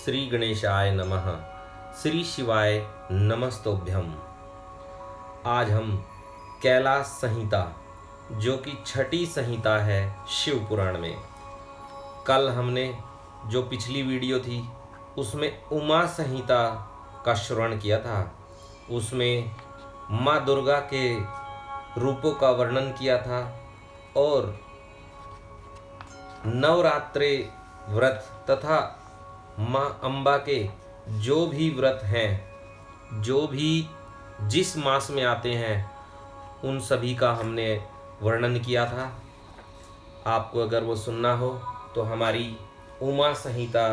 श्री गणेशाय नमः। श्री शिवाय नमस्तोभ्यम। आज हम कैलाश संहिता, जो कि छठी संहिता है शिव पुराण में, कल हमने जो पिछली वीडियो थी उसमें उमा संहिता का श्रवण किया था। उसमें माँ दुर्गा के रूपों का वर्णन किया था और नवरात्रि व्रत तथा माँ अम्बा के जो भी व्रत हैं, जो भी जिस मास में आते हैं, उन सभी का हमने वर्णन किया था। आपको अगर वो सुनना हो तो हमारी उमा संहिता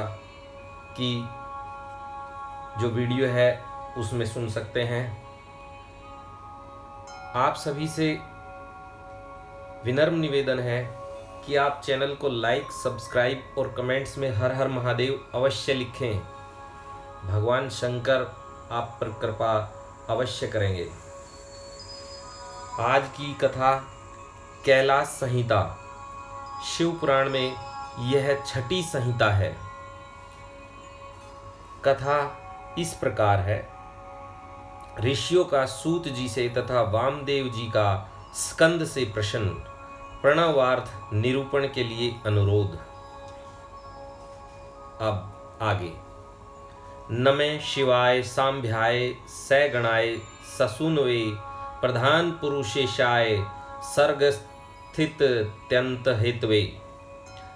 की जो वीडियो है उसमें सुन सकते हैं। आप सभी से विनम्र निवेदन है कि आप चैनल को लाइक, सब्सक्राइब और कमेंट्स में हर हर महादेव अवश्य लिखें। भगवान शंकर आप पर कृपा अवश्य करेंगे। आज की कथा कैलाश संहिता, शिव पुराण में यह छठी संहिता है। कथा इस प्रकार है। ऋषियों का सूत जी से तथा वामदेव जी का स्कंद से प्रश्न, प्रणवार्थ निरूपण के लिए अनुरोध। अब आगे। नमे शिवाय सांभ्याय सैगणाय ससूनवे प्रधान पुरुषेशाय सर्गस्थित त्यंत हेतवे।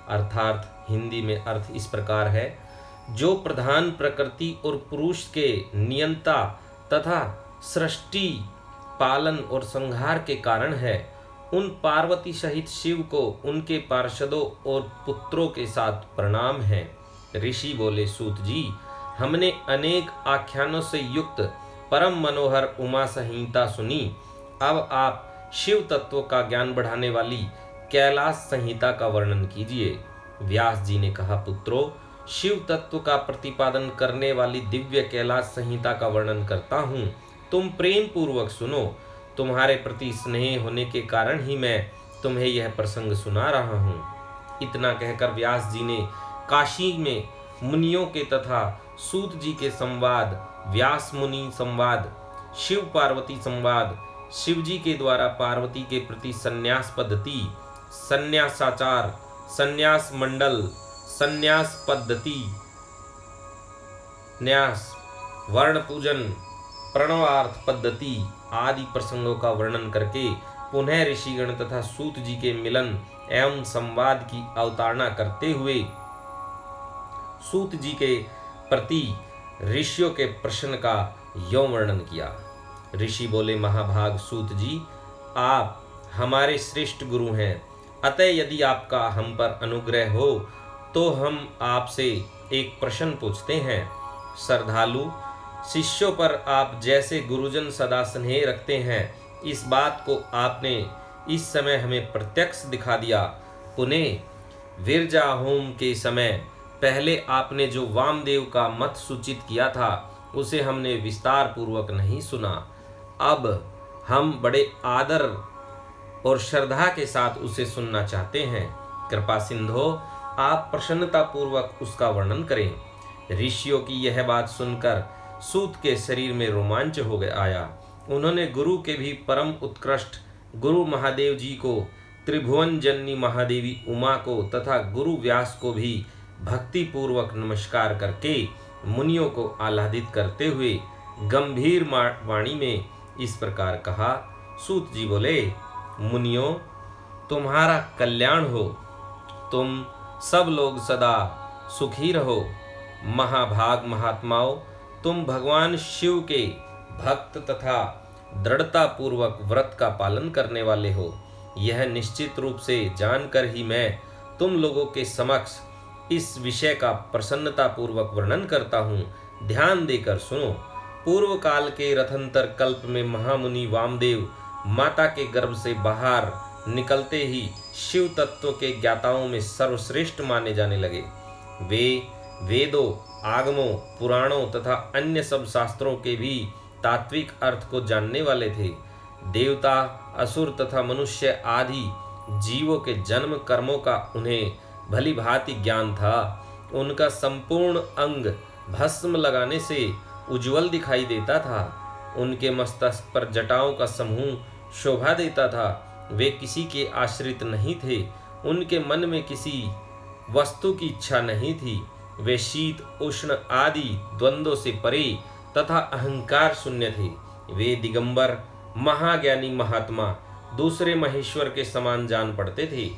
अर्थात हिंदी में अर्थ इस प्रकार है। जो प्रधान प्रकृति और पुरुष के नियंता तथा सृष्टि, पालन और संहार के कारण है, उन पार्वती सहित शिव को उनके पार्षदों और पुत्रों के साथ प्रणाम है। ऋषि बोले, सूत जी, हमने अनेक आख्यानों से युक्त परम मनोहर उमा संहिता सुनी। अब आप शिव तत्व का ज्ञान बढ़ाने वाली कैलाश संहिता का वर्णन कीजिए। व्यास जी ने कहा, पुत्रों, शिव तत्व का प्रतिपादन करने वाली दिव्य कैलाश संहिता का वर्णन करता हूँ। तुम प्रेम पूर्वक सुनो। तुम्हारे प्रति स्नेह होने के कारण ही मैं तुम्हें यह प्रसंग सुना रहा हूँ। इतना कहकर व्यास जी ने काशी में मुनियों के तथा सूत जी के संवाद, व्यास मुनि संवाद, शिव पार्वती संवाद, शिव जी के द्वारा पार्वती के प्रति संन्यास पद्धति, संन्यासाचार, संन्यास मंडल, संन्यास पद्धति, न्यास, वर्ण पूजन, प्रणवार्थ पद्धति आदि प्रसंगों का वर्णन करके पुनः ऋषिगण तथा सूत जी के मिलन एवं संवाद की अवतारणा करते हुए सूत जी के प्रति ऋषियों के प्रश्न का यौन वर्णन किया। ऋषि बोले, महाभाग सूत जी, आप हमारे श्रेष्ठ गुरु हैं, अतः यदि आपका हम पर अनुग्रह हो तो हम आपसे एक प्रश्न पूछते हैं। श्रद्धालु शिष्यों पर आप जैसे गुरुजन सदा स्नेह रखते हैं, इस बात को आपने इस समय हमें प्रत्यक्ष दिखा दिया। पुनः विरजा होम के समय पहले आपने जो वामदेव का मत सूचित किया था उसे हमने विस्तार पूर्वक नहीं सुना। अब हम बड़े आदर और श्रद्धा के साथ उसे सुनना चाहते हैं। कृपा सिंधो, आप प्रसन्नता पूर्वक उसका वर्णन करें। ऋषियों की यह बात सुनकर सूत के शरीर में रोमांच हो गया आया। उन्होंने गुरु के भी परम उत्कृष्ट गुरु महादेव जी को, त्रिभुवन जननी महादेवी उमा को तथा गुरु व्यास को भी भक्ति पूर्वक नमस्कार करके मुनियों को आह्लादित करते हुए गंभीर वाणी में इस प्रकार कहा। सूत जी बोले, मुनियों, तुम्हारा कल्याण हो, तुम सब लोग सदा सुखी रहो। महाभाग महात्माओं, तुम भगवान शिव के भक्त तथा दृढ़ता पूर्वक व्रत का पालन करने वाले हो। यह निश्चित रूप से जानकर ही मैं तुम लोगों के समक्ष इस विषय का प्रसन्नता पूर्वक वर्णन करता हूँ। ध्यान देकर सुनो। पूर्व काल के रथंतर कल्प में महामुनि वामदेव माता के गर्भ से बाहर निकलते ही शिव तत्व के ज्ञाताओं में सर्वश्रेष्ठ माने जाने लगे। वे वेदों, आगमों, पुराणों तथा अन्य सब शास्त्रों के भी तात्विक अर्थ को जानने वाले थे। देवता, असुर तथा मनुष्य आदि जीवों के जन्म कर्मों का उन्हें भली भांति ज्ञान था। उनका संपूर्ण अंग भस्म लगाने से उज्जवल दिखाई देता था। उनके मस्तक पर जटाओं का समूह शोभा देता था। वे किसी के आश्रित नहीं थे। उनके मन में किसी वस्तु की इच्छा नहीं थी। वे शीत उष्ण आदि द्वंद्वों से परे तथा अहंकार शून्य थे। वे दिगंबर महाज्ञानी महात्मा दूसरे महेश्वर के समान जान पड़ते थे।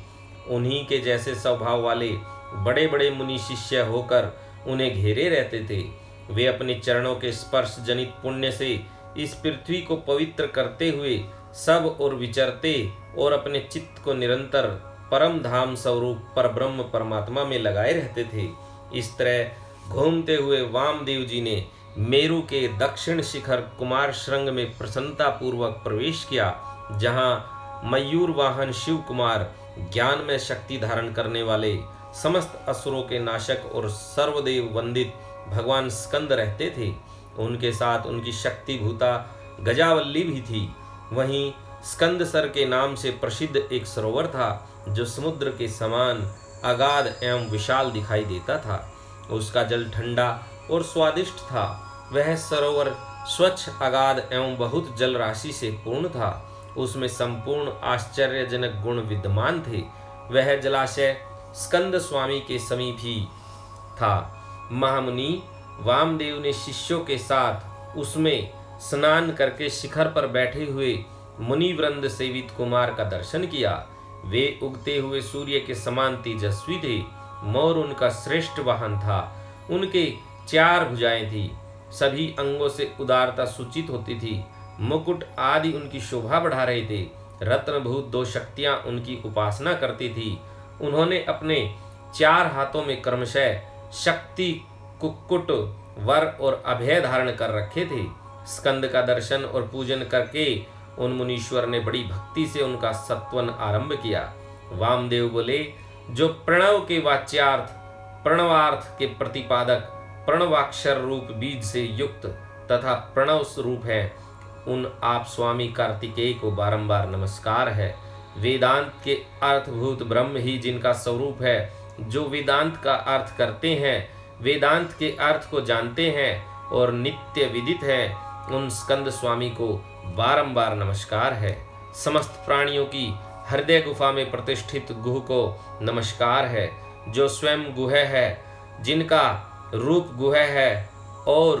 उन्हीं के जैसे स्वभाव वाले बड़े बड़े मुनि शिष्य होकर उन्हें घेरे रहते थे। वे अपने चरणों के स्पर्श जनित पुण्य से इस पृथ्वी को पवित्र करते हुए सब और विचरते और अपने चित्त को निरंतर परम धाम स्वरूप परब्रह्म परमात्मा में लगाए रहते थे। इस तरह घूमते हुए वामदेव जी ने मेरु के दक्षिण शिखर कुमार श्रृंग में प्रसन्नता पूर्वक प्रवेश किया, जहाँ मयूर वाहन शिव कुमार ज्ञान में शक्ति धारण करने वाले समस्त असुरों के नाशक और सर्वदेव वंदित भगवान स्कंद रहते थे। उनके साथ उनकी शक्ति भूता गजावल्ली भी थी। वहीं स्कंदसर के नाम से प्रसिद्ध एक सरोवर था, जो समुद्र के समान अगाध एवं विशाल दिखाई देता था। उसका जल ठंडा और स्वादिष्ट था। वह सरोवर स्वच्छ अगाध एवं बहुत जल राशि से पूर्ण था। उसमें संपूर्ण आश्चर्यजनक गुण विद्यमान थे। वह जलाशय स्कंद स्वामी के समीप ही था। महामुनि वामदेव ने शिष्यों के साथ उसमें स्नान करके शिखर पर बैठे हुए मुनिवृंद सेवित कुमार का दर्शन किया। वे उगते हुए सूर्य के समान तेजस्वी थे। मोर उनका श्रेष्ठ वाहन था। उनके 4 भुजाएं थी। सभी अंगों से उदारता सूचित होती थी। मुकुट आदि उनकी शोभा बढ़ा रहे थे। रत्नभूत 2 शक्तियां उनकी उपासना करती थी। उन्होंने अपने 4 हाथों में क्रमशः शक्ति, कुक्कुट, वर और अभय धारण कर रखे थे। स्कंद का दर्शन और पूजन करके उन मुनीश्वर ने बड़ी भक्ति से उनका सत्वन आरंभ किया। वामदेव बोले, जो प्रणव के वाच्यार्थ, प्रणवार्थ के प्रतिपादक, प्रणवाक्षर रूप बीज से युक्त तथा प्रणव स्वरूप है, उन आप स्वामी कार्तिकेय को बारंबार नमस्कार है। वेदांत के अर्थभूत ब्रह्म ही जिनका स्वरूप है, जो वेदांत का अर्थ करते हैं, वेदांत के अर्थ को जानते हैं और नित्य विदित हैं, उन स्कंद स्वामी को बारंबार नमस्कार है। समस्त प्राणियों की हृदय गुफा में प्रतिष्ठित गुह को नमस्कार है, जो स्वयं गुह है, जिनका रूप गुह है और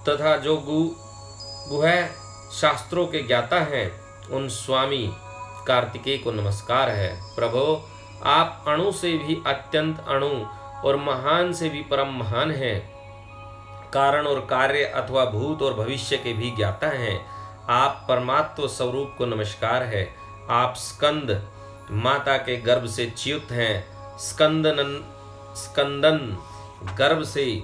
तथा जो गुह शास्त्रों के ज्ञाता हैं, उन स्वामी कार्तिकेय को नमस्कार है। प्रभो, आप अणु से भी अत्यंत अणु और महान से भी परम महान हैं। कारण और कार्य अथवा भूत और भविष्य के भी ज्ञाता हैं। आप परमात्म स्वरूप को नमस्कार है। आप स्कंद माता के गर्भ से च्युत हैं। स्कंदन गर्भ से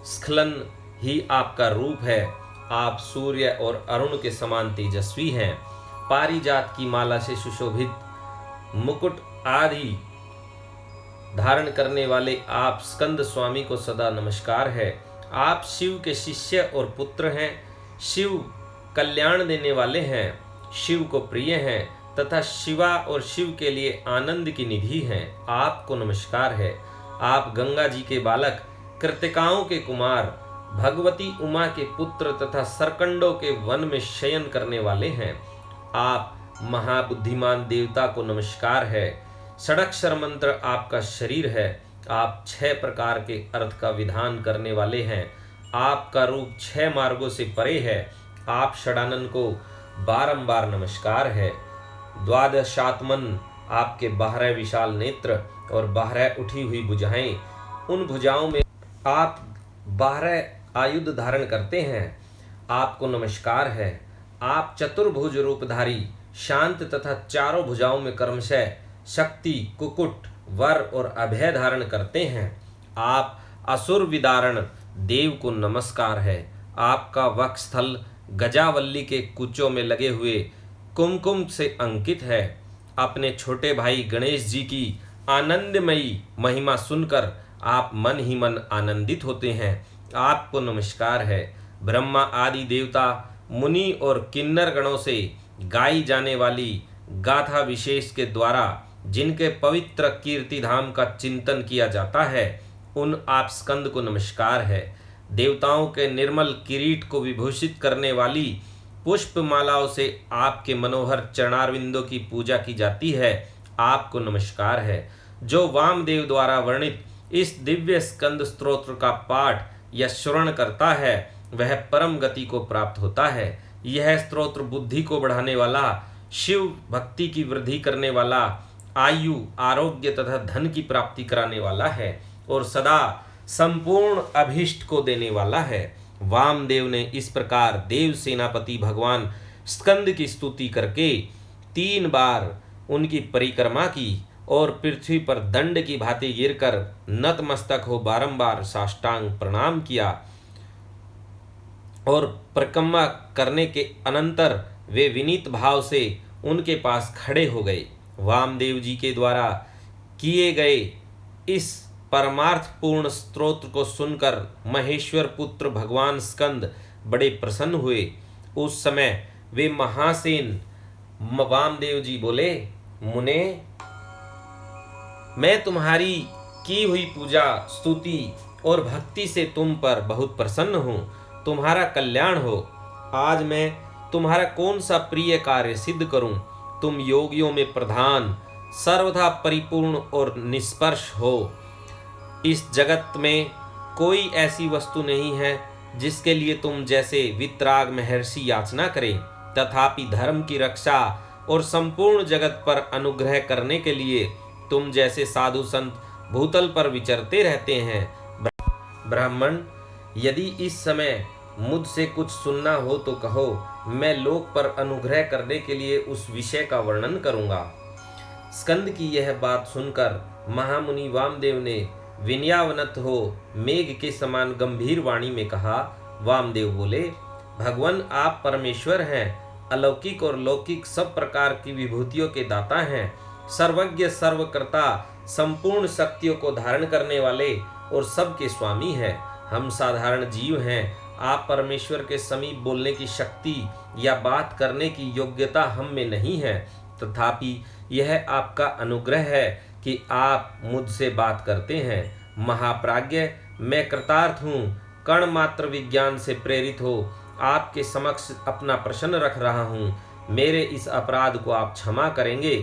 स्खलन ही आपका रूप है। आप सूर्य और अरुण के समान तेजस्वी हैं। पारिजात की माला से सुशोभित मुकुट आदि धारण करने वाले आप स्कंद स्वामी को सदा नमस्कार है। आप शिव के शिष्य और पुत्र हैं। शिव कल्याण देने वाले हैं, शिव को प्रिय हैं तथा शिवा और शिव के लिए आनंद की निधि हैं। आपको नमस्कार है। आप गंगा जी के बालक, कृतिकाओं के कुमार, भगवती उमा के पुत्र तथा सरकंडों के वन में शयन करने वाले हैं। आप महाबुद्धिमान देवता को नमस्कार है। षडक्षर मंत्र आपका शरीर है। आप 6 प्रकार के अर्थ का विधान करने वाले हैं। आपका रूप 6 मार्गों से परे है। आप षडानन को बारंबार नमस्कार है। द्वादशात्मन आपके 12 विशाल नेत्र और 12 उठी हुई भुजाएं, उन भुजाओं में आप 12 आयुध धारण करते हैं। आपको नमस्कार है। आप चतुर्भुज रूपधारी, शांत तथा चारों भुजाओं में क्रमशः शक्ति, कुकुट, वर और अभय धारण करते हैं। आप असुर विदारण देव को नमस्कार है। आपका वक्षस्थल गजावल्ली के कुचों में लगे हुए कुमकुम से अंकित है। अपने छोटे भाई गणेश जी की आनंदमयी महिमा सुनकर आप मन ही मन आनंदित होते हैं। आपको नमस्कार है। ब्रह्मा आदि देवता, मुनि और किन्नर गणों से गाई जाने वाली गाथा विशेष के द्वारा जिनके पवित्र कीर्ति धाम का चिंतन किया जाता है, उन आप स्कंद को नमस्कार है। देवताओं के निर्मल किरीट को विभूषित करने वाली पुष्प मालाओं से आपके मनोहर चरणारविंदों की पूजा की जाती है, आपको नमस्कार है। जो वामदेव द्वारा वर्णित इस दिव्य स्कंद स्तोत्र का पाठ या श्रवण करता है वह परम गति को प्राप्त होता है। यह स्तोत्र बुद्धि को बढ़ाने वाला, शिव भक्ति की वृद्धि करने वाला, आयु, आरोग्य तथा धन की प्राप्ति कराने वाला है और सदा संपूर्ण अभीष्ट को देने वाला है। वामदेव ने इस प्रकार देव सेनापति भगवान स्कंद की स्तुति करके 3 बार उनकी परिक्रमा की और पृथ्वी पर दंड की भांति गिरकर नतमस्तक हो बारंबार साष्टांग प्रणाम किया और परिक्रमा करने के अनंतर वे विनीत भाव से उनके पास खड़े हो गए। वामदेव जी के द्वारा किए गए इस परमार्थपूर्ण स्तोत्र को सुनकर महेश्वर पुत्र भगवान स्कंद बड़े प्रसन्न हुए। उस समय वे महासेन वामदेव जी बोले, मुने, मैं तुम्हारी की हुई पूजा, स्तुति और भक्ति से तुम पर बहुत प्रसन्न हूँ। तुम्हारा कल्याण हो। आज मैं तुम्हारा कौन सा प्रिय कार्य सिद्ध करूं? तुम योगियों में प्रधान, सर्वथा परिपूर्ण और निष्पर्श हो। इस जगत में कोई ऐसी वस्तु नहीं है जिसके लिए तुम जैसे वितराग महर्षि याचना करें। तथापि धर्म की रक्षा और संपूर्ण जगत पर अनुग्रह करने के लिए तुम जैसे साधु संत भूतल पर विचरते रहते हैं। ब्राह्मण, यदि इस समय मुझसे कुछ सुनना हो तो कहो, मैं लोक पर अनुग्रह करने के लिए उस विषय का वर्णन करूंगा। स्कंद की यह बात सुनकर महामुनि वामदेव ने विनयावनत हो मेघ के समान गंभीर वाणी में कहा। वामदेव बोले, भगवान आप परमेश्वर हैं, अलौकिक और लौकिक सब प्रकार की विभूतियों के दाता हैं, सर्वज्ञ, सर्वकर्ता, संपूर्ण शक्तियों को धारण करने वाले और सबके स्वामी हैं। हम साधारण जीव हैं। आप परमेश्वर के समीप बोलने की शक्ति या बात करने की योग्यता हम में नहीं है। तथापि यह आपका अनुग्रह है कि आप मुझसे बात करते हैं। महाप्राज्ञ, मैं कृतार्थ हूँ। कण मात्र विज्ञान से प्रेरित हो आपके समक्ष अपना प्रश्न रख रहा हूँ। मेरे इस अपराध को आप क्षमा करेंगे।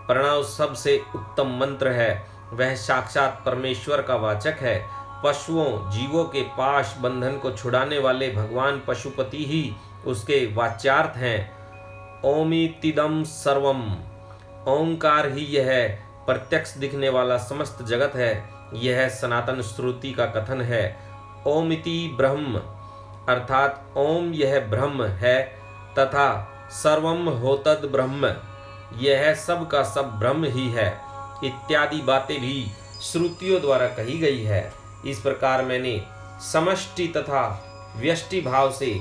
प्रणव सबसे उत्तम मंत्र है। वह साक्षात परमेश्वर का वाचक है। पशुओं, जीवों के पाश बंधन को छुड़ाने वाले भगवान पशुपति ही उसके वाच्यार्थ हैं। ओमितिदम सर्वम, ओंकार ही यह प्रत्यक्ष दिखने वाला समस्त जगत है। यह सनातन श्रुति का कथन है। ओमिति ब्रह्म, अर्थात ओम यह ब्रह्म है तथा सर्वम होतद ब्रह्म, यह सब का सब ब्रह्म ही है, इत्यादि बातें भी श्रुतियों द्वारा कही गई है। इस प्रकार मैंने समष्टि तथा व्यष्टि भाव से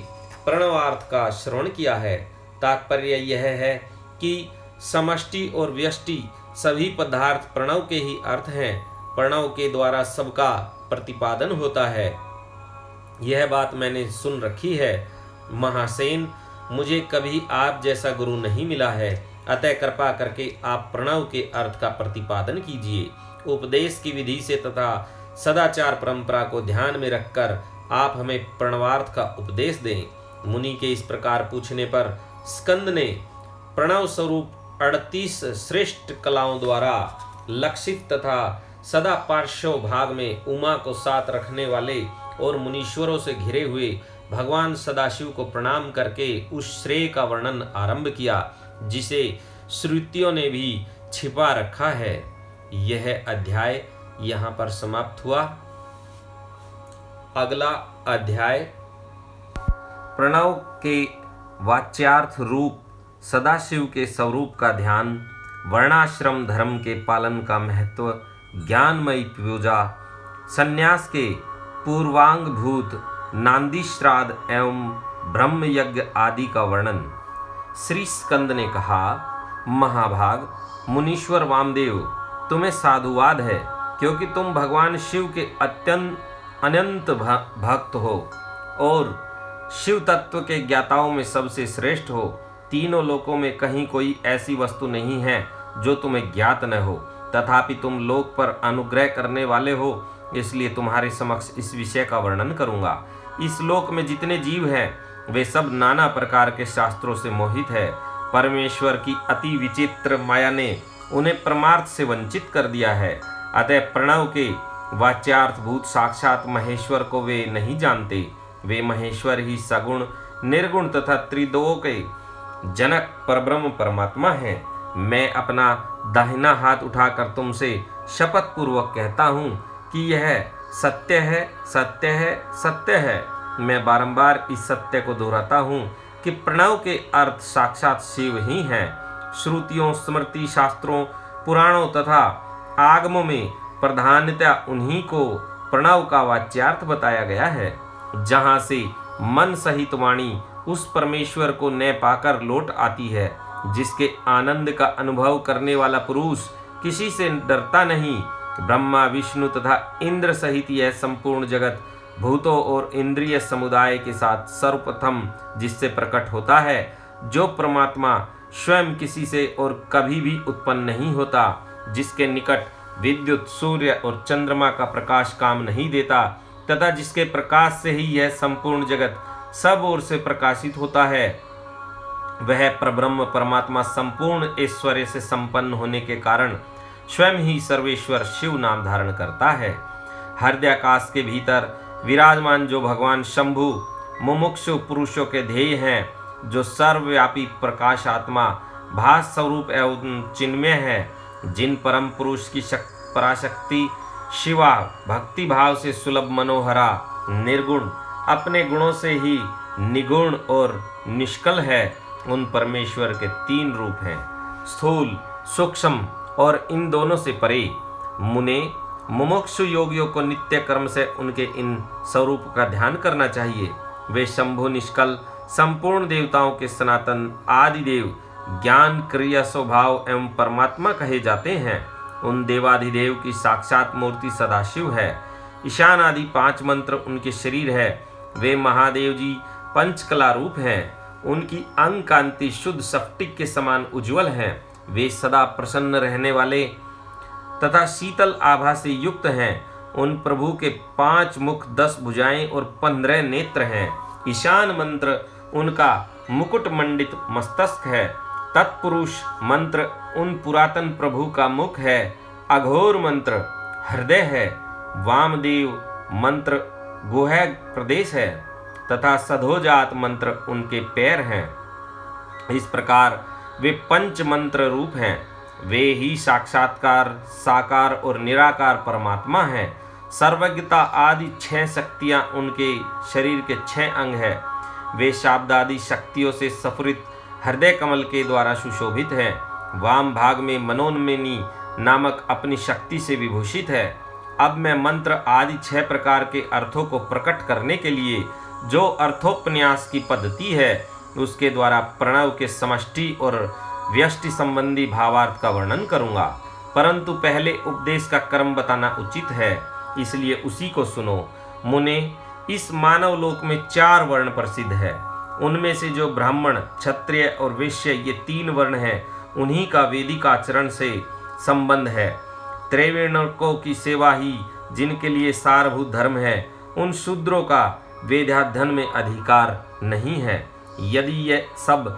प्रणवार्थ का श्रवण किया है। तात्पर्य यह है कि समष्टि और व्यष्टि सभी पदार्थ प्रणव के ही अर्थ हैं। प्रणव के द्वारा सबका प्रतिपादन होता है। यह बात मैंने सुन रखी है। महासेन, मुझे कभी आप जैसा गुरु नहीं मिला है, अतः कृपा करके आप प्रणव के अर्थ का प्रतिपादन कीजिए। उपदेश की विधि से तथा सदाचार परंपरा को ध्यान में रखकर आप हमें प्रणवार्थ का उपदेश दें। मुनि के इस प्रकार पूछने पर स्कंद ने प्रणव स्वरूप 38 श्रेष्ठ कलाओं द्वारा लक्षित तथा सदा पार्श्व भाग में उमा को साथ रखने वाले और मुनीश्वरों से घिरे हुए भगवान सदाशिव को प्रणाम करके उस श्रेय का वर्णन आरंभ किया जिसे श्रुतियों ने भी छिपा रखा है। यह अध्याय यहाँ पर समाप्त हुआ। अगला अध्याय प्रणव के वाच्यार्थ रूप सदाशिव के स्वरूप का ध्यान, वर्णाश्रम धर्म के पालन का महत्व, ज्ञानमयी पूजा, संन्यास के पूर्वांगभूत नांदी श्राद्ध एवं ब्रह्म यज्ञ आदि का वर्णन। श्री स्कंद ने कहा, महाभाग मुनीश्वर वामदेव, तुम्हें साधुवाद है क्योंकि तुम भगवान शिव के अनंत भक्त हो और शिव तत्व के ज्ञाताओं में सबसे श्रेष्ठ हो। तीनों लोकों में कहीं कोई ऐसी वस्तु नहीं है जो तुम्हें ज्ञात न हो, तथापि तुम लोक पर अनुग्रह करने वाले हो। इसलिए तुम्हारे समक्ष इस विषय का वर्णन करूंगा। इस लोक में जितने जीव हैं वे सब नाना प्रकार के शास्त्रों से मोहित है। परमेश्वर की अति विचित्र माया ने उन्हें परमार्थ से वंचित कर दिया है। अतः प्रणव के वाच्यार्थभूत साक्षात महेश्वर को वे नहीं जानते। वे महेश्वर ही सगुण, निर्गुण तथा त्रिदों के जनक परब्रह्म परमात्मा हैं। मैं अपना दाहिना हाथ उठाकर तुमसे शपथ पूर्वक कहता हूँ कि यह सत्य है, सत्य है, सत्य है। मैं बारंबार इस सत्य को दोहराता हूँ कि प्रणव के अर्थ साक्षात शिव ही हैं। श्रुतियों, स्मृति, शास्त्रों, पुराणों तथा आगमों में प्रधानतः उन्हीं को प्रणव का वाच्यार्थ बताया गया है। जहाँ से मन सहित वाणी उस परमेश्वर को न पाकर लौट आती है, जिसके आनंद का अनुभव करने वाला पुरुष किसी से डरता नहीं। ब्रह्मा, विष्णु तथा इंद्र सहित यह संपूर्ण जगत भूतों और इंद्रिय समुदाय के साथ सर्वप्रथम जिससे प्रकट होता है, जो परमात्मा स्वयं किसी से और कभी भी उत्पन्न नहीं होता, जिसके निकट विद्युत, सूर्य और चंद्रमा का प्रकाश काम नहीं देता तथा जिसके प्रकाश से ही यह संपूर्ण जगत सब ओर से प्रकाशित होता है, वह परब्रह्म परमात्मा संपूर्ण ऐश्वर्य से संपन्न होने के कारण स्वयं ही सर्वेश्वर शिव नाम धारण करता है। हृदयाकाश के भीतर विराजमान जो भगवान शंभु मुमुक्षु पुरुषों के ध्येय हैं, जो सर्वव्यापी प्रकाश आत्मा भास स्वरूप एवं चिन्मय है, जिन परम पुरुष की पराशक्ति शिवा भक्ति भाव से सुलभ मनोहरा निर्गुण अपने गुणों से ही निगुण और निष्कल है, उन परमेश्वर के तीन रूप हैं, स्थूल, सूक्ष्म और इन दोनों से परे। मुने मुमुक्षु योगियों को नित्य कर्म से उनके इन स्वरूप का ध्यान करना चाहिए। वे शंभु निष्कल संपूर्ण देवताओं के सनातन आदिदेव, ज्ञान, क्रिया, स्वभाव एवं परमात्मा कहे जाते हैं। उन देवाधिदेव की साक्षात मूर्ति सदाशिव है। ईशान आदि 5 मंत्र उनके शरीर है। वे महादेव जी पंचकला रूप हैं। उनकी अंग कांति शुद्ध स्फटिक के समान उज्जवल है। वे सदा प्रसन्न रहने वाले तथा शीतल आभा से युक्त हैं। उन प्रभु के 5 मुख, 10 भुजाएं और 15 नेत्र हैं। ईशान मंत्र उनका मुकुट मंडित मस्तक है। तत्पुरुष मंत्र उन पुरातन प्रभु का मुख है। अघोर मंत्र हृदय है। वामदेव मंत्र गुहा प्रदेश है तथा सधोजात मंत्र उनके पैर हैं। इस प्रकार वे पंच मंत्र रूप हैं। वे ही साक्षात्कार, साकार और निराकार परमात्मा हैं। सर्वज्ञता आदि 6 शक्तियां उनके शरीर के 6 अंग हैं। वे शाब्दादि शक्तियों से सफुरित हृदय कमल के द्वारा सुशोभित है। वाम भाग में मनोन्मेनी नामक अपनी शक्ति से विभूषित है। अब मैं मंत्र आदि 6 प्रकार के अर्थों को प्रकट करने के लिए जो अर्थोपन्यास की पद्धति है, उसके द्वारा प्रणव के समष्टि और व्यष्टि संबंधी भावार्थ का वर्णन करूंगा। परंतु पहले उपदेश का क्रम बताना उचित है, इसलिए उसी को सुनो। मुने, इस मानव लोक में 4 वर्ण प्रसिद्ध है। उनमें से जो ब्राह्मण, क्षत्रिय और वैश्य ये 3 वर्ण हैं, उन्हीं का वैदिक आचरण से संबंध है। त्रैवर्णकों की सेवा ही जिनके लिए सारभूत धर्म है, उन शूद्रों का वेदाध्ययन में अधिकार नहीं है। यदि ये सब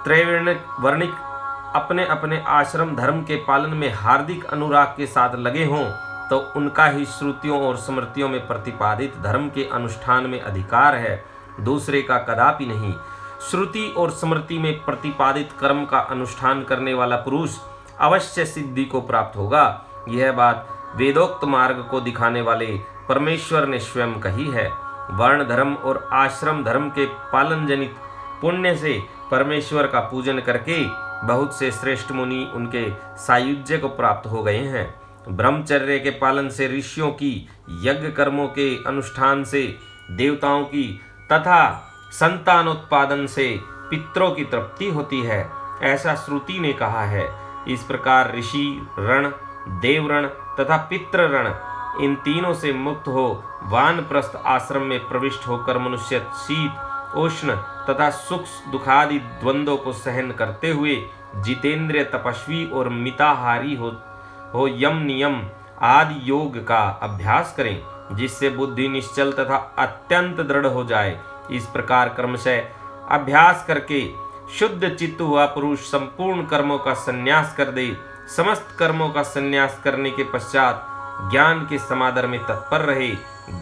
त्रैवर्णिक अपने अपने आश्रम धर्म के पालन में हार्दिक अनुराग के साथ लगे हों, तो उनका ही श्रुतियों और स्मृतियों में प्रतिपादित धर्म के अनुष्ठान में अधिकार है, दूसरे का कदापि नहीं। श्रुति और स्मृति में प्रतिपादित कर्म का अनुष्ठान करने वाला पुरुष अवश्य सिद्धि को प्राप्त होगा। यह बात वेदोक्त मार्ग को दिखाने वाले परमेश्वर ने स्वयं कही है। वर्ण धर्म और आश्रम धर्म के पालन जनित पुण्य से परमेश्वर का पूजन करके बहुत से श्रेष्ठ मुनि उनके सायुज्य को प्राप्त हो गए हैं। ब्रह्मचर्य के पालन से ऋषियों की, यज्ञ कर्मों के अनुष्ठान से देवताओं की तथा संतानोत्पादन से पितरों की तृप्ति होती है, ऐसा श्रुति ने कहा है। इस प्रकार ऋषि रण, देवरण तथा पितृरण इन तीनों से मुक्त हो वानप्रस्थ आश्रम में प्रविष्ट होकर मनुष्य शीत, उष्ण तथा सुख दुखादि द्वंद्वों को सहन करते हुए जितेंद्रिय, तपस्वी और मिताहारी हो यम नियम आदि योग का अभ्यास करें, जिससे बुद्धि निश्चल तथा अत्यंत दृढ़ हो जाए। इस प्रकार क्रमशः अभ्यास करके शुद्ध चित्त हुआ पुरुष संपूर्ण कर्मों का संन्यास कर दे। समस्त कर्मों का संन्यास करने के पश्चात ज्ञान के समादर में तत्पर रहे।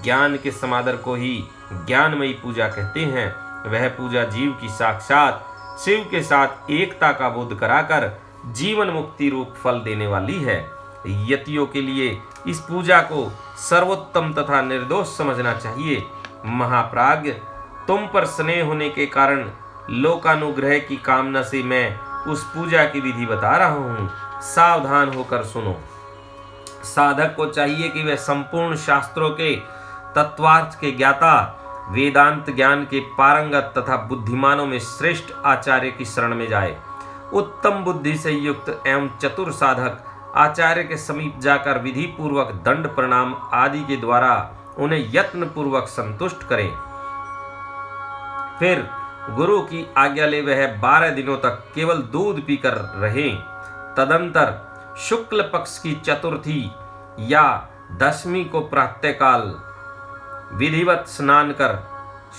ज्ञान के समादर को ही ज्ञानमयी पूजा कहते हैं। वह पूजा जीव की साक्षात शिव के साथ एकता का बोध कराकर जीवन मुक्ति रूप फल देने वाली है। यतियों के लिए इस पूजा को सर्वोत्तम तथा निर्दोष समझना चाहिए। महाप्राज्ञ, तुम पर स्नेह होने के कारण लोकानुग्रह की कामना से मैं उस पूजा की विधि बता रहा हूँ। सावधान होकर सुनो। साधक को चाहिए कि वह संपूर्ण शास्त्रों के तत्वार्थ के ज्ञाता, वेदांत ज्ञान के पारंगत तथा बुद्धिमानों में श्रेष्ठ आचार्य की शरण में जाए। उत्तम बुद्धि से युक्त एवं चतुर साधक आचार्य के समीप जाकर विधि पूर्वक दंड प्रणाम आदि के द्वारा उन्हें यत्न पूर्वक संतुष्ट करें। फिर गुरु की आज्ञा ले वह 12 दिनों तक केवल दूध पीकर रहे। तदंतर शुक्ल पक्ष की चतुर्थी या दशमी को प्रातःकाल विधिवत स्नान कर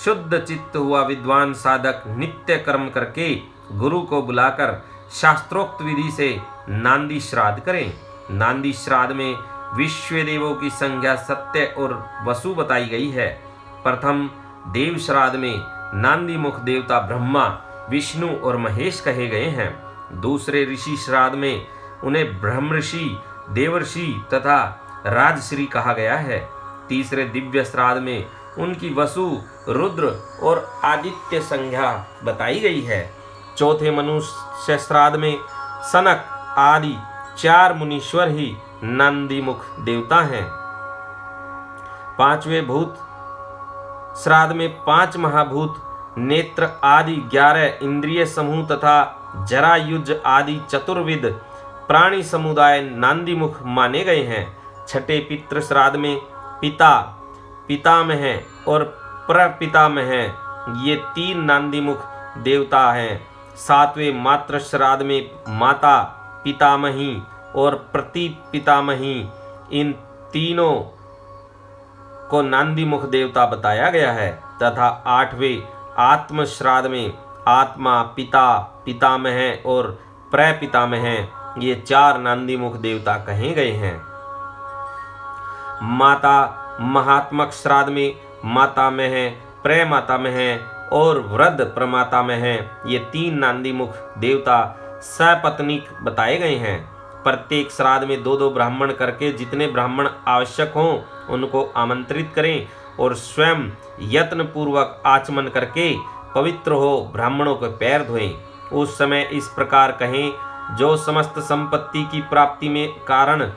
शुद्ध चित्त हुआ विद्वान साधक नित्य कर्म करके गुरु को बुलाकर शास्त्रोक्त विधि से नांदी श्राद्ध करें। नांदी श्राद्ध में विश्व देवों की संज्ञा सत्य और वसु बताई गई है। प्रथम देव श्राद्ध में नांदी मुख देवता ब्रह्मा, विष्णु और महेश कहे गए हैं। दूसरे ऋषि श्राद्ध में उन्हें ब्रह्मऋषि, देवर्षि तथा राजश्री कहा गया है। तीसरे दिव्य श्राद्ध में उनकी वसु, रुद्र और आदित्य संज्ञा बताई गई है। चौथे मनुष्य श्राद्ध में सनक आदि 4 मुनीश्वर ही नंदीमुख देवता हैं। पांचवें भूत श्राद्ध में 5 महाभूत, नेत्र आदि 11 इंद्रिय समूह तथा जरायुज आदि चतुर्विद प्राणी समुदाय नांदीमुख माने गए हैं। छठे पितृ श्राद्ध में पिता, पितामह और प्रपितामह ये 3 नांदीमुख देवता हैं। सातवें मातृ श्राद्ध में माता, पितामही और प्रतिपितामही इन तीनों को नांदीमुख देवता बताया गया है। तथा 8वें आत्म श्राद्ध में आत्मा, पिता, पितामह और प्रपितामह ये 4 नांदीमुख देवता कहे गए हैं। माता महात्मक श्राद्ध में मातामह, प्रमातामह और वृद्ध प्रमातामह ये 3 नांदीमुख देवता सपत्नीक बताए गए हैं। प्रत्येक श्राद्ध में 2-2 ब्राह्मण करके जितने ब्राह्मण आवश्यक हों उनको आमंत्रित करें और स्वयं यत्न पूर्वक आचमन करके पवित्र हो ब्राह्मणों के पैर धोएं। उस समय इस प्रकार कहें, जो समस्त संपत्ति की प्राप्ति में कारण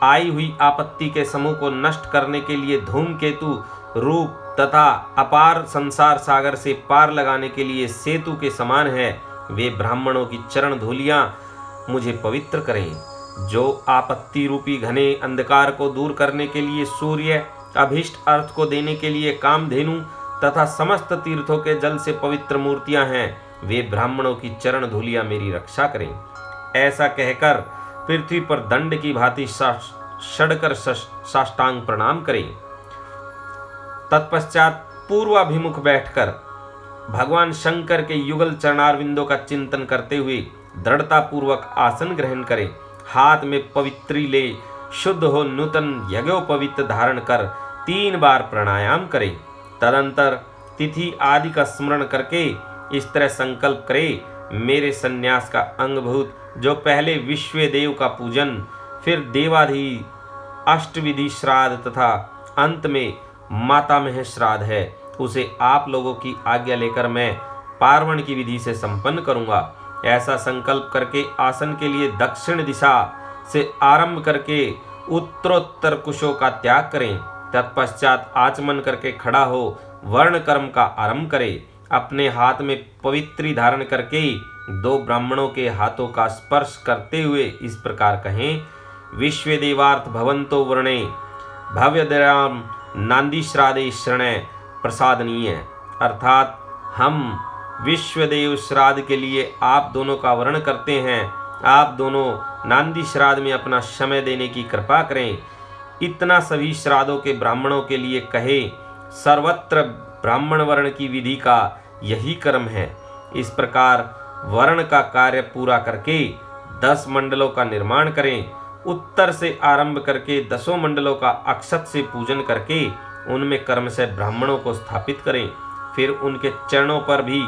आई हुई आपत्ति के समूह को नष्ट करने के लिए धूमकेतु रूप तथा अपार संसार सागर से पार लगाने के लिए सेतु के समान है, वे ब्राह्मणों की चरण धूलियां मुझे पवित्र करें। जो आपत्ति रूपी घने अंधकार को दूर करने के लिए सूर्य, अभीष्ट अर्थ को देने के लिए कामधेनु तथा समस्त तीर्थों के जल से पवित्र मूर्तियां हैं, वे ब्राह्मणों की चरण धूलियां मेरी रक्षा करें। ऐसा कहकर पृथ्वी पर दंड की भांति सड़कर साष्टांग प्रणाम करें। तत्पश्चात पूर्वाभिमुख बैठकर भगवान शंकर के युगल चरणारविंदों का चिंतन करते हुए दृढ़ता पूर्वक आसन ग्रहण करें। हाथ में पवित्री ले शुद्ध हो नूतन यज्ञोपवीत धारण कर 3 बार प्राणायाम करें। तदंतर तिथि आदि का स्मरण करके इस तरह संकल्प करें, मेरे संन्यास का अंगभूत जो पहले विश्व देव का पूजन, फिर देवाधि अष्टविधि श्राद्ध तथा अंत में मातामह श्राद्ध है, उसे आप लोगों की आज्ञा लेकर मैं पार्वण की विधि से संपन्न करूंगा। ऐसा संकल्प करके आसन के लिए दक्षिण दिशा से आरंभ करके उत्तरोत्तर कुशों का त्याग करें। तत्पश्चात आचमन करके खड़ा हो वर्ण कर्म का आरंभ करें। अपने हाथ में पवित्री धारण करके 2 ब्राह्मणों के हाथों का स्पर्श करते हुए इस प्रकार कहें, विश्वदेवार्थ भवंतो वर्णे भव्यदराम नांदी श्राद्धे शरणय प्रसादनीय। अर्थात हम विश्वदेव श्राद्ध के लिए आप दोनों का वर्ण करते हैं। आप दोनों नांदी श्राद्ध में अपना समय देने की कृपा करें। इतना सभी श्राद्धों के ब्राह्मणों के लिए कहे। सर्वत्र ब्राह्मण वर्ण की विधि का यही क्रम है। इस प्रकार वर्ण का कार्य पूरा करके 10 मंडलों का निर्माण करें। उत्तर से आरंभ करके 10 मंडलों का अक्षत से पूजन करके उनमें कर्म से ब्राह्मणों को स्थापित करें। फिर उनके चरणों पर भी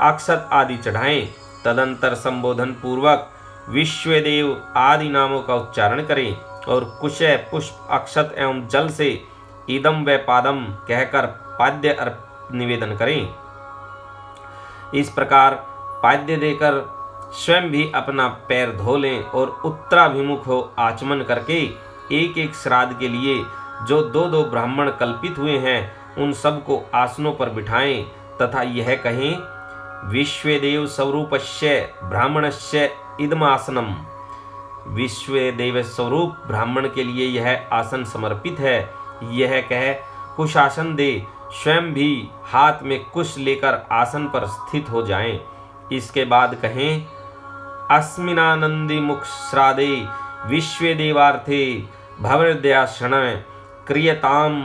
अक्षत आदि चढ़ाएं। तदंतर संबोधन पूर्वक विश्वदेव आदि नामों का उच्चारण करें और कुशय पुष्प अक्षत एवं जल से इदम व पादम कहकर पाद्य निवेदन करें। इस प्रकार पाद्य देकर स्वयं भी अपना पैर धो लें और उत्तराभिमुख हो आचमन करके एक एक श्राद्ध के लिए जो 2-2 ब्राह्मण कल्पित हुए हैं उन सबको आसनों पर बिठाएं तथा यह कहें विश्वदेव स्वरूपस्य ब्राह्मणस्य इदमासनम। विश्वदेव स्वरूप ब्राह्मण के लिए यह आसन समर्पित है। यह कह कुश आसन दे, स्वयं भी हाथ में कुश लेकर आसन पर स्थित हो जाएं। इसके बाद कहें अस्मिनानंदी मुख श्राद्धे विश्वदेवार्थे भवदयाक्षण क्रियताम।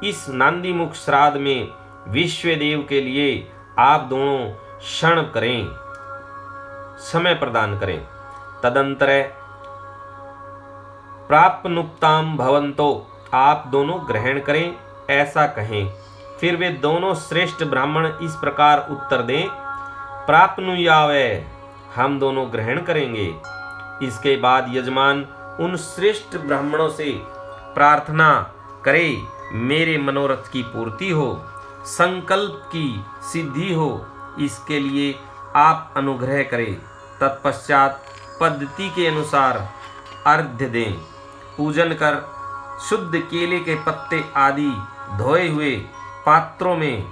इस नांदी मुख श्राद्ध में विश्वदेव के लिए आप दोनों क्षण करें, समय प्रदान करें। तदंतर प्राप्नुक्ताम भवंतो, आप दोनों ग्रहण करें, ऐसा कहें। फिर वे दोनों श्रेष्ठ ब्राह्मण इस प्रकार उत्तर दें प्राप्नुयावे, हम दोनों ग्रहण करेंगे। इसके बाद यजमान उन श्रेष्ठ ब्राह्मणों से प्रार्थना करे मेरे मनोरथ की पूर्ति हो, संकल्प की सिद्धि हो, इसके लिए आप अनुग्रह करें। तत्पश्चात पद्धति के अनुसार अर्घ्य दें। पूजन कर शुद्ध केले के पत्ते आदि धोए हुए पात्रों में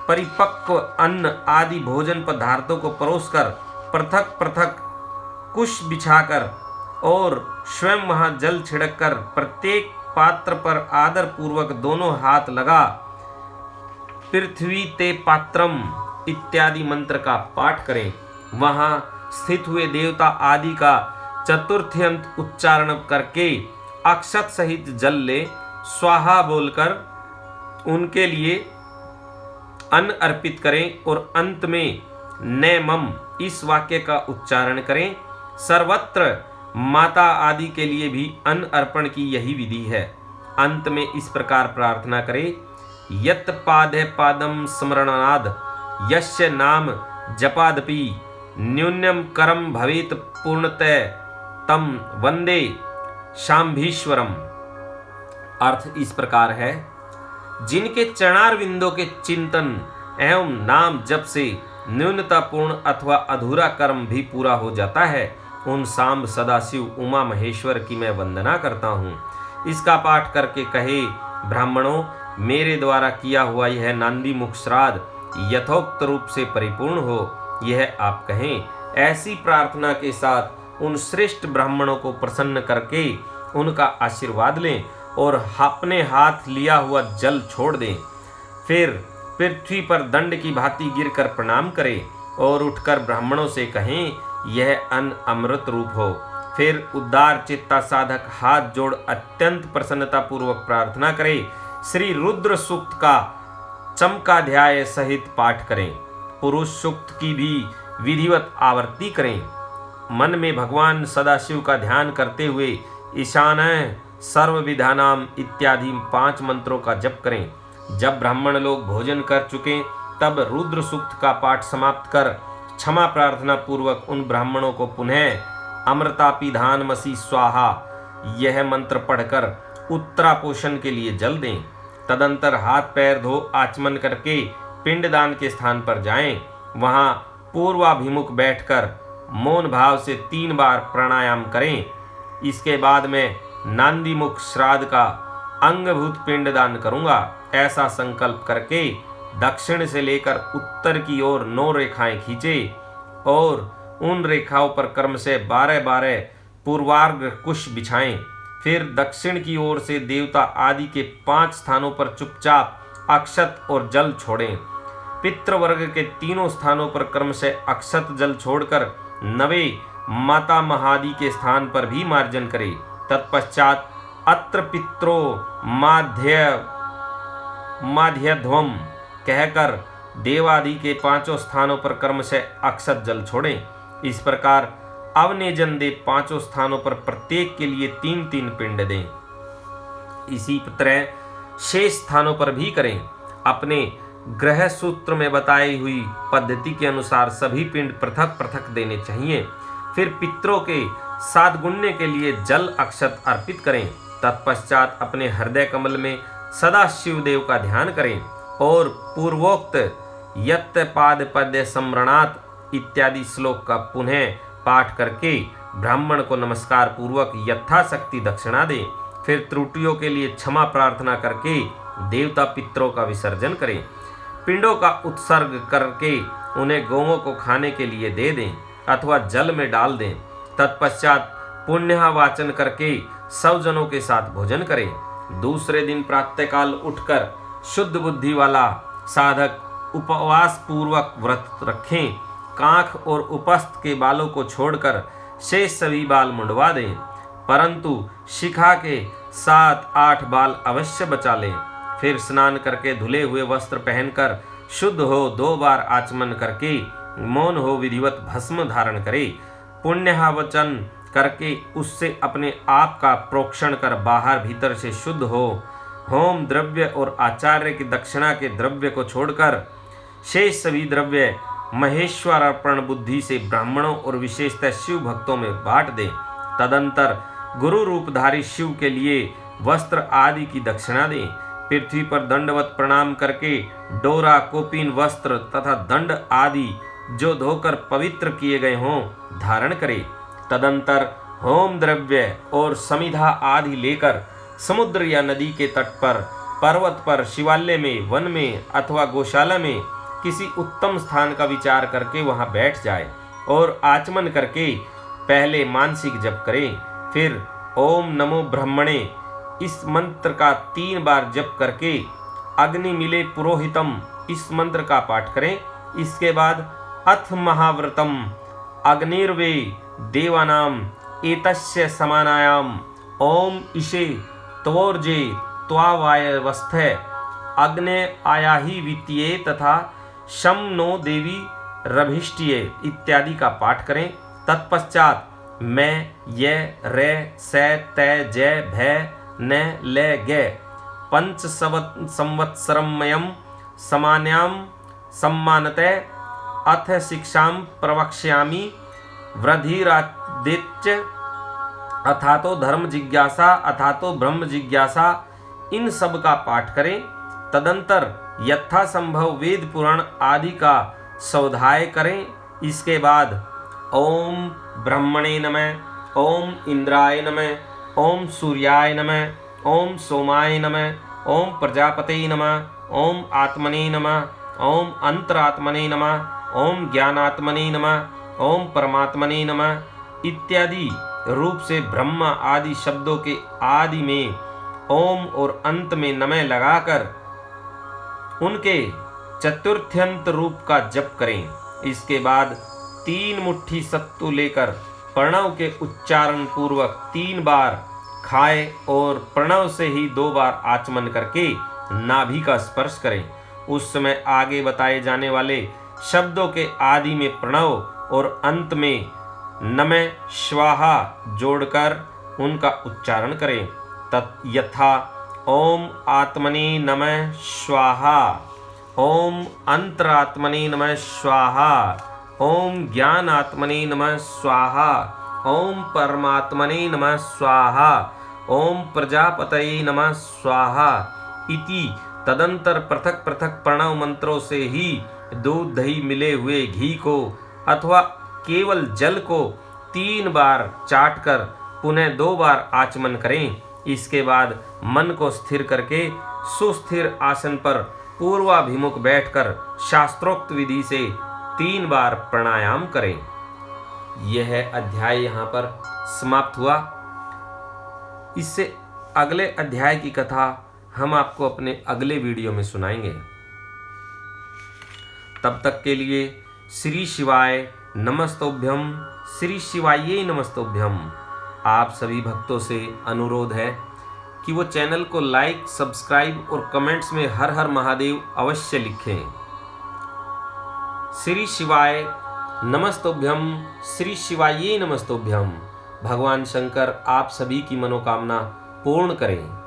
परिपक्व अन्न आदि भोजन पदार्थों को परोसकर पृथक पृथक कुश बिछाकर और स्वयं वहां जल छिड़ककर प्रत्येक पात्र पर आदर पूर्वक दोनों हाथ लगा पृथ्वी ते पात्रम इत्यादि मंत्र का पाठ करें। वहां स्थित हुए देवता आदि का चतुर्थ्यंत उच्चारण करके अक्षत सहित जल ले स्वाहा बोलकर उनके लिए अन्न अर्पित करें और अंत में नैमम इस वाक्य का उच्चारण करें। सर्वत्र माता आदि के लिए भी अन्न अर्पण की यही विधि है। अंत में इस प्रकार प्रार्थना करें यत् पादे पादम स्मरणाद यस्य नाम जपादपि न्यूनम करम भवेत पूर्णतः तम वंदे शांभीश्वरम। अर्थ इस प्रकार है जिनके चरणार विंदों के चिंतन एवं नाम जप से न्यूनतापूर्ण अथवा अधूरा कर्म भी पूरा हो जाता है, उन सांब सदाशिव उमा महेश्वर की मैं वंदना करता हूँ। इसका पाठ करके कहे ब्राह्मणों, मेरे द्वारा किया हुआ यह नांदी मुख श्राद्ध यथोक्त रूप से परिपूर्ण हो, यह आप कहें। ऐसी प्रार्थना के साथ उन श्रेष्ठ ब्राह्मणों को प्रसन्न करके उनका आशीर्वाद लें और अपने हाथ लिया हुआ जल छोड़ दें। फिर पृथ्वी पर दंड की भांति गिरकर प्रणाम करें और उठकर ब्राह्मणों से कहें यह अन्न अमृत रूप हो। फिर उदार चित्ता साधक हाथ जोड़ अत्यंत प्रसन्नता पूर्वक प्रार्थना करें। श्री रुद्र सूक्त का चमकाध्याय सहित पाठ करें। पुरुष सूक्त की भी विधिवत आवृत्ति करें। मन में भगवान सदाशिव का ध्यान करते हुए ईशानः सर्वविधानाम इत्यादि 5 मंत्रों का जप करें। जब ब्राह्मण लोग भोजन कर चुके तब रुद्र सूक्त का पाठ समाप्त कर क्षमा प्रार्थना पूर्वक उन ब्राह्मणों को पुनः अमृतापिधानमसि स्वाहा यह मंत्र पढ़कर उत्तरापोषण के लिए जल दें। तदंतर हाथ पैर धो आचमन करके पिंडदान के स्थान पर जाएं। वहां पूर्वाभिमुख बैठकर मौन भाव से 3 बार प्राणायाम करें। इसके बाद में नांदी मुख श्राद्ध का अंगभूत पिंडदान करूंगा, ऐसा संकल्प करके दक्षिण से लेकर उत्तर की ओर 9 रेखाएं खींचे और उन रेखाओं पर क्रम से 12-12 पूर्वार्घ कुश बिछाएं। फिर दक्षिण की ओर से देवता आदि के 5 स्थानों पर चुपचाप अक्षत और जल छोड़ें। पितृवर्ग के 3 स्थानों पर क्रम से अक्षत जल छोड़कर 9वें माता महादि के स्थान पर भी मार्जन करें। तत्पश्चात अत्र पित्रो माध्यध्वम कहकर देवादि के 5 स्थानों पर कर्म से अक्षत जल छोड़ें। इस प्रकार अवनेजन दे 5 स्थानों पर प्रत्येक के लिए 3-3 पिंड दें। इसी तरह शेष स्थानों पर भी करें। अपने ग्रह सूत्र में बताई हुई पद्धति के अनुसार सभी पिंड पृथक पृथक देने चाहिए। फिर पितरों के साथ गुणने के लिए जल अक्षत अर्पित करें। तत्पश्चात अपने हृदय कमल में सदा शिवदेव का ध्यान करें और पूर्वोक्त यत् पाद पद्य सम्रणात् इत्यादि श्लोक का पुनः पाठ करके ब्राह्मण को नमस्कार पूर्वक यथाशक्ति दक्षिणा दें। फिर त्रुटियों के लिए क्षमा प्रार्थना करके देवता पितरों का विसर्जन करें। पिंडों का उत्सर्ग करके उन्हें गौओं को खाने के लिए दे दें अथवा जल में डाल दें। तत्पश्चात पुण्यवाचन करके सब जनों के साथ भोजन करें। दूसरे दिन प्रातःकाल उठकर शुद्ध बुद्धि वाला साधक उपवास पूर्वक व्रत रखें। कांख और उपस्थ के बालों को छोड़कर शेष सभी बाल मुंडवा दें, परंतु शिखा के 7-8 बाल अवश्य बचा लें। फिर स्नान करके धुले हुए वस्त्र पहनकर शुद्ध हो 2 बार आचमन करके मौन हो विधिवत भस्म धारण करे। पुण्यवाचन करके उससे अपने आप का प्रोक्षण कर बाहर भीतर से शुद्ध हो। होम द्रव्य और आचार्य की दक्षिणा के द्रव्य को छोड़कर शेष सभी द्रव्य महेश्वर अर्पण बुद्धि से ब्राह्मणों और विशेषतः शिव भक्तों में बांट दे। तदंतर गुरु रूपधारी शिव के लिए वस्त्र आदि की दक्षिणा दें। पृथ्वी पर दंडवत प्रणाम करके डोरा, कोपिन, वस्त्र तथा दंड आदि जो धोकर पवित्र किए गए हों धारण करे। तदंतर होम द्रव्य और समिधा आदि लेकर समुद्र या नदी के तट पर, पर्वत पर, शिवालय में, वन में अथवा गौशाला में किसी उत्तम स्थान का विचार करके वहां बैठ जाए और आचमन करके पहले मानसिक जप करें। फिर ओम नमो ब्रह्मणे इस मंत्र का 3 बार जप करके अग्नि मिले पुरोहितम इस मंत्र का पाठ करें। इसके बाद अथ महाव्रतम अग्निर्वे देवानाम एतस्य समानायाम ओम ईशे त्वोर्जे त्वावायवस्थे अग्ने आयाहि वित्तीये तथा शम नो देवी रभिष्टिये इत्यादि का पाठ करें। तत्पश्चात मैं ये रे से तय जय भय न ले गे पंच संवत्सरमयम समान्याम सम्मानते अथ शिक्षां प्रवक्ष्यामि वृद्धिरादित्य अथातो धर्म जिज्ञासा अथातो ब्रह्म जिज्ञासा इन सब का पाठ करें। तदंतर यथासंभव वेद पुराण आदि का स्वाध्याय करें। इसके बाद ओम ब्रह्मणे नमः, ओम इंद्राय नमः, ओम सूर्याय नमः, ओम सोमाय नमः, ओम प्रजापते नमः, ओम आत्मने नमः, ओम अंतरात्मने नमः, ओम ज्ञानात्मने नमः, ओम परमात्मने नमः इत्यादि रूप से ब्रह्मा आदि शब्दों के आदि में ओम और अंत में नमः लगाकर उनके चतुर्थ्यंत रूप का जप करें। इसके बाद 3 मुट्ठी सत्तू लेकर प्रणव के उच्चारण पूर्वक 3 बार खाए और प्रणव से ही 2 बार आचमन करके नाभि का स्पर्श करें। उस समय आगे बताए जाने वाले शब्दों के आदि में प्रणव और अंत में नमः स्वाहा जोड़कर उनका उच्चारण करें। यथा ओम आत्मने नमः स्वाहा, ओम अंतरात्मने नमः स्वाहा, ओम ज्ञानात्मने नमः स्वाहा, ओम परमात्मने नमः स्वाहा, ओम प्रजापतये नमः स्वाहा इति तदंतर पृथक पृथक प्रणव मंत्रों से ही दूध दही मिले हुए घी को अथवा केवल जल को 3 बार चाटकर पुनः 2 बार आचमन करें। इसके बाद मन को स्थिर करके सुस्थिर आसन पर पूर्वाभिमुख बैठकर शास्त्रोक्त विधि से 3 बार प्राणायाम करें। यह अध्याय यहाँ पर समाप्त हुआ। इससे अगले अध्याय की कथा हम आपको अपने अगले वीडियो में सुनाएंगे। तब तक के लिए श्री शिवाय नमस्तोभ्यम, श्री शिवाय नमस्तोभ्यम। आप सभी भक्तों से अनुरोध है कि वो चैनल को लाइक, सब्सक्राइब और कमेंट्स में हर हर महादेव अवश्य लिखें। श्री शिवाय नमस्तोभ्यम, श्री शिवाये नमस्तोभ्यम। भगवान शंकर आप सभी की मनोकामना पूर्ण करें।